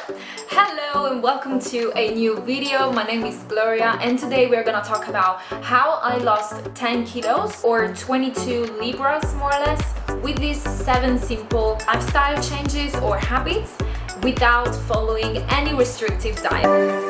Hello and welcome to a new video. My name is Gloria and today we're gonna talk about how I lost 10 kilos or 22 libras more or less with these 7 simple lifestyle changes or habits without following any restrictive diet.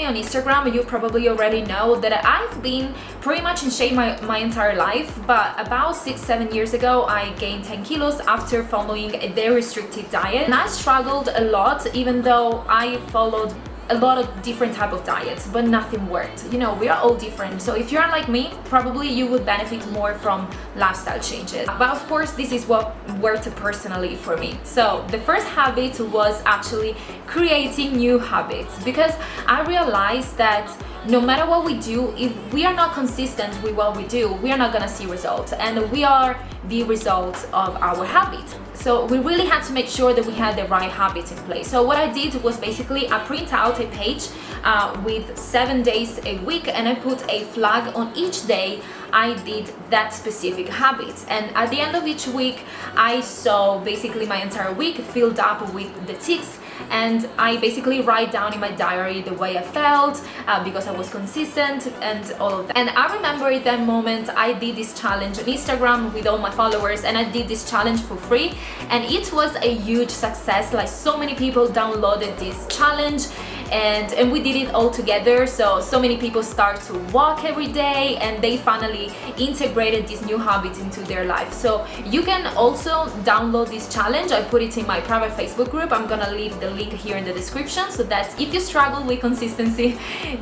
On Instagram, you probably already know that I've been pretty much in shape my entire life, but about 6-7 years ago I gained 10 kilos after following a very restrictive diet, and I struggled a lot even though I followed a lot of different type of diets, but nothing worked. You know, we are all different, so if you're like me, probably you would benefit more from lifestyle changes, but of course this is what worked personally for me. So the first habit was actually creating new habits, because I realized that no matter what we do, if we are not consistent with what we do, we are not gonna see results, and we are the result of our habit. So we really had to make sure that we had the right habits in place. So what I did was basically I print out a page with 7 days a week, and I put a flag on each day I did that specific habit, and at the end of each week I saw basically my entire week filled up with the ticks, and I basically write down in my diary the way I felt because I was consistent and all of that. And I remember at that moment I did this challenge on Instagram with all my followers, and I did this challenge for free, and it was a huge success. Like, so many people downloaded this challenge, and we did it all together. So many people start to walk every day, and they finally integrated this new habit into their life. So you can also download this challenge. I put it in my private Facebook group. I'm gonna leave the link here in the description, so that if you struggle with consistency,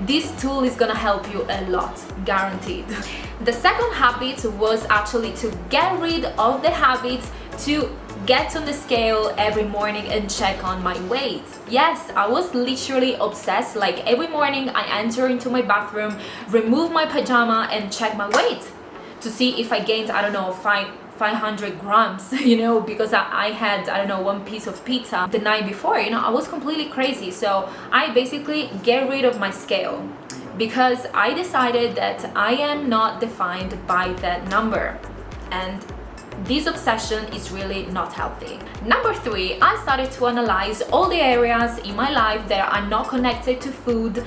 this tool is gonna help you a lot, guaranteed. The second habit was actually to get rid of the habit to get on the scale every morning and check on my weight. Yes, I was literally obsessed. Like, every morning I enter into my bathroom, remove my pajama and check my weight to see if I gained, I don't know, 500 grams, you know, because I had, I don't know, 1 piece of pizza the night before. You know, I was completely crazy. So I basically get rid of my scale, because I decided that I am not defined by that number, and this obsession is really not healthy. Number 3, I started to analyze all the areas in my life that are not connected to food,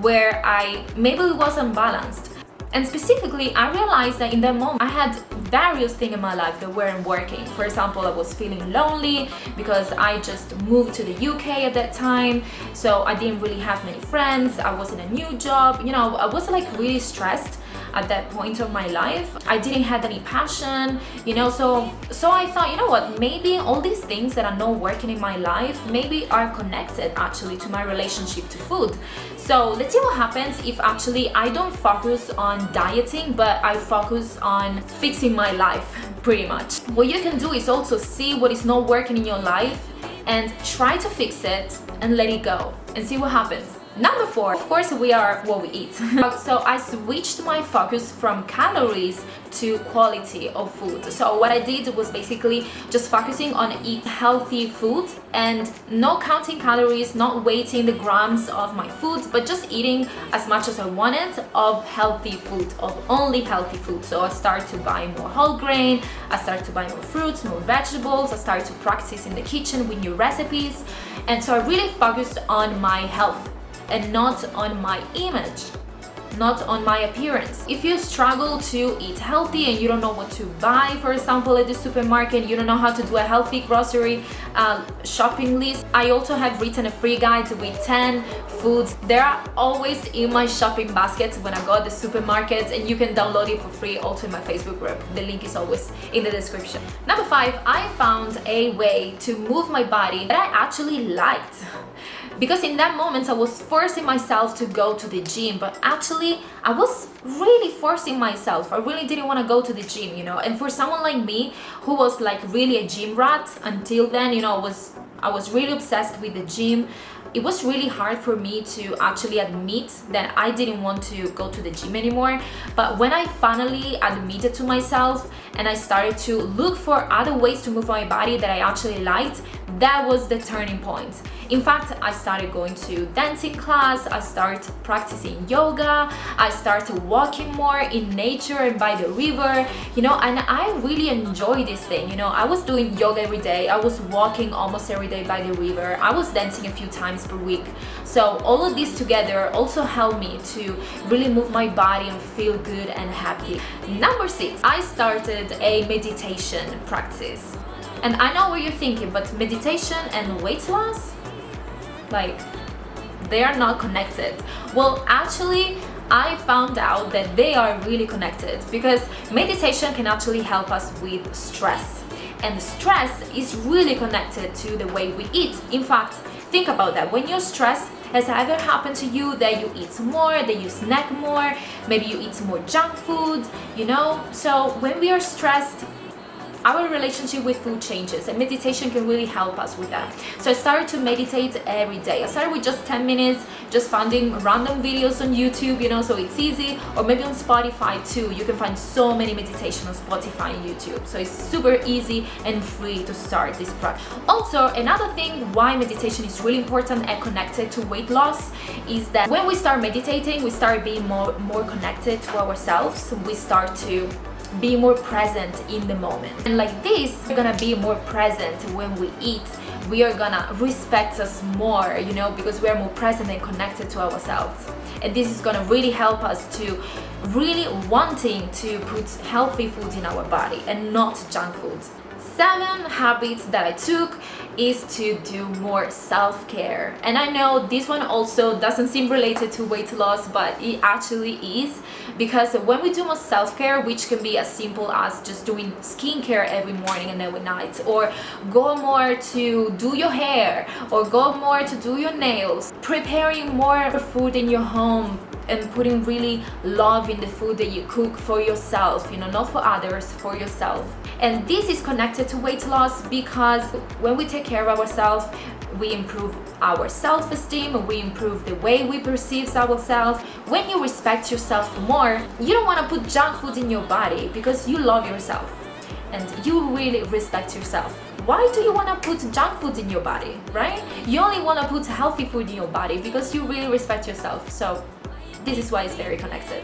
where I maybe wasn't balanced. And specifically, I realized that in that moment I had various things in my life that weren't working. For example, I was feeling lonely because I just moved to the UK at that time, so I didn't really have many friends. I was in a new job, you know, I was like really stressed at that point of my life. I didn't have any passion, you know, so I thought, you know what, maybe all these things that are not working in my life maybe are connected actually to my relationship to food. So let's see what happens if actually I don't focus on dieting, but I focus on fixing my life, pretty much. What you can do is also see what is not working in your life and try to fix it and let it go and see what happens. Number 4, of course, we are what we eat. So I switched my focus from calories to quality of food. So what I did was basically just focusing on eat healthy food and not counting calories, not weighting the grams of my food, but just eating as much as I wanted of healthy food, of only healthy food. So I started to buy more whole grain, I started to buy more fruits, more vegetables, I started to practice in the kitchen with new recipes, and so I really focused on my health and not on my image, not on my appearance. If you struggle to eat healthy and you don't know what to buy, for example, at the supermarket, you don't know how to do a healthy grocery shopping list, I also have written a free guide with 10 foods. They are always in my shopping basket when I go to the supermarket, and you can download it for free also in my Facebook group. The link is always in the description. Number 5, I found a way to move my body that I actually liked. Because in that moment I was forcing myself to go to the gym, but actually I was really forcing myself. I really didn't want to go to the gym, you know. And for someone like me who was like really a gym rat until then, you know, was I was really obsessed with the gym. It was really hard for me to actually admit that I didn't want to go to the gym anymore. But when I finally admitted to myself and I started to look for other ways to move my body that I actually liked, that was the turning point. In fact, I started going to dancing class, I started practicing yoga, I started walking more in nature and by the river, and I really enjoy this thing. I was doing yoga every day, I was walking almost every day by the river, I was dancing a few times per week. So all of this together also helped me to really move my body and feel good and happy. Number 6, I started a meditation practice. And I know what you're thinking, but meditation and weight loss, they are not connected. Well, actually, I found out that they are really connected, because meditation can actually help us with stress. And stress is really connected to the way we eat. In fact, think about that. When you're stressed, has it ever happened to you that you eat more, that you snack more, maybe you eat more junk food, So when we are stressed, our relationship with food changes, and meditation can really help us with that. So I started to meditate every day. I started with just 10 minutes, just finding random videos on YouTube, so it's easy, or maybe on Spotify too. You can find so many meditation on Spotify and YouTube. So it's super easy and free to start this practice. Also, another thing why meditation is really important and connected to weight loss is that when we start meditating, we start being more connected to ourselves. We start to be more present in the moment, and like this, we're gonna be more present when we eat. We are gonna respect us more, because we are more present and connected to ourselves. And this is gonna really help us to really wanting to put healthy foods in our body and not junk foods. 7 habits that I took is to do more self-care. And I know this one also doesn't seem related to weight loss, but it actually is, because when we do more self-care, which can be as simple as just doing skincare every morning and every night, or go more to do your hair, or go more to do your nails, preparing more food in your home, and putting really love in the food that you cook for yourself, not for others, for yourself. And this is connected to weight loss, because when we take care of ourselves, we improve our self-esteem, we improve the way we perceive ourselves. When you respect yourself more, you don't want to put junk food in your body because you love yourself and you really respect yourself. Why do you want to put junk food in your body, right? You only want to put healthy food in your body because you really respect yourself. So this is why it's very connected.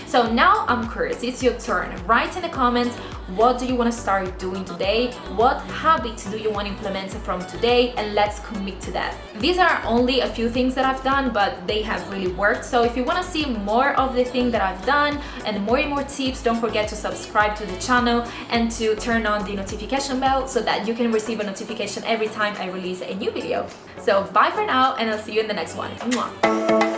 So now I'm curious, it's your turn. Write in the comments, what do you want to start doing today? What habits do you want to implement from today? And let's commit to that. These are only a few things that I've done, but they have really worked. So if you want to see more of the thing that I've done and more tips, don't forget to subscribe to the channel and to turn on the notification bell so that you can receive a notification every time I release a new video. So bye for now, and I'll see you in the next one. Mwah.